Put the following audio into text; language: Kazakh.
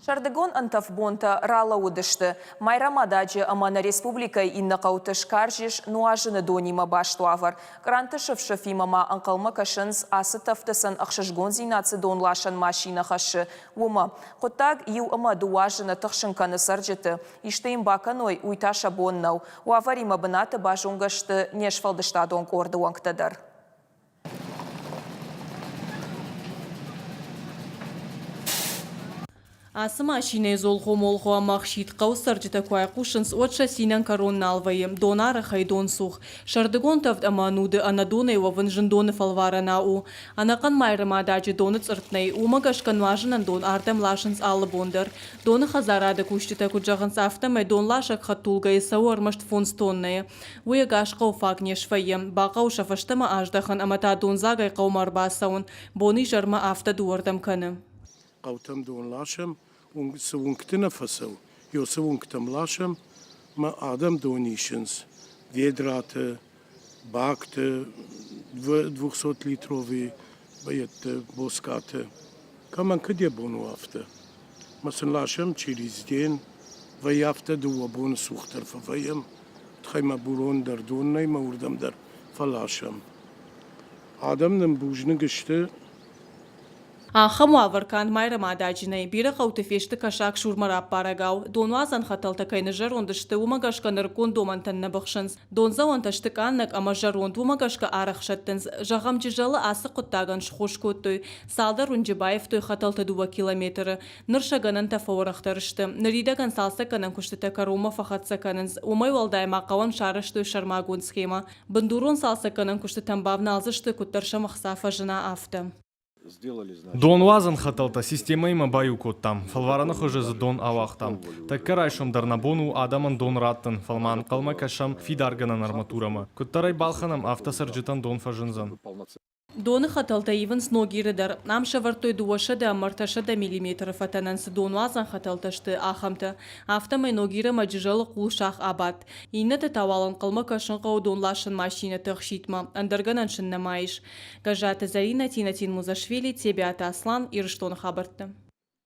Шардыгон антав бонта рала удышты. Майрамадажы Амана Республика инна қаутыш каржиш нуажыны донима баштуавар. Крантышев шефимама анқалма кашынс асы тафтысын ақшышгон зинатсы донлашын машина хашы. Ума, құттаг ю ама дуажыны тұқшынканы саржыты. Иштейм баканой уйташа боннау. Уаварима бынаты бажунгашты нешфалдышта дон корды уаңктадар. Асы машине золхо молхо амахшит қаусаржыта куайқушынс отша синан коронналвайым, донары хайдон сух. Шардыгон тавд амануды анадоны вавын жындоны фалваранау. Анакан майрамадажы доны цыртнай, умагашкан важынан дон артем лашынс алы бондар. Доны хазарады куштыта куджағынс автомай дон лашак хатулга и сауармашт фонстонная. Уя гашқау фагнешвайым, бақау шафаштама аждахан амата дон загай қаумар басаун, боны жарма авто дуардам каны. قوتم دون لاشم اون سوونکتنا فسو یا سوونکتم لاشم ما آدم دونیشنز ویدرات باکت 200 لیتروی باید بوسکات کمان کدی بونو افته مثلا لاشم چیریزدین و یافته دو بون سوختر فویم تخیم برون در دون نی موردم در فلاشم آدم نمبوجن گشته Ахаму аваркан майрамадажинай бира қауты фешті кашак шурмарап парагау. Донуазан хаталта кайны жарондышты умагашка наркон домантанна бақшынс. Донза онташты каннак ама жаронд умагашка арақшаттынс. Жағам жижалы асы құттаган шхош көтті. Салдар Унжибаев той хаталта 2 километрі. Ныршаганан тафаурақтарышты. Ныридаган салса канан күштіта карума фахатса канынс. Умай валдай мақауан шарышты шармагун схема. Бандурон салса канан күштітан бавна алзышты күттарша мақсафа жына авто. Дон вазан хаталта система има баю коттам. Фалварана хожа за дон авахтам. Так карайшом дарнабону адаман дон раттан. Фалман калма кашам фидарганан арматурама. Коттарай балханам автосарджитан дон фажынзан. Доны хаталта ивенс ногирыдар. Намша вартой дуаша да амарташа да миллиметр фатанансы дон вазан хаталташты ахамта. Автомай ногира маджижалы кулшах абат. Иннаты тавалан калма кашын қау дон лашын машина тахшитма. Андарганан шыннамайш. Гажата Зарина Тинатин Музашвили, Тебята Аслан, Ирыштон хабарты.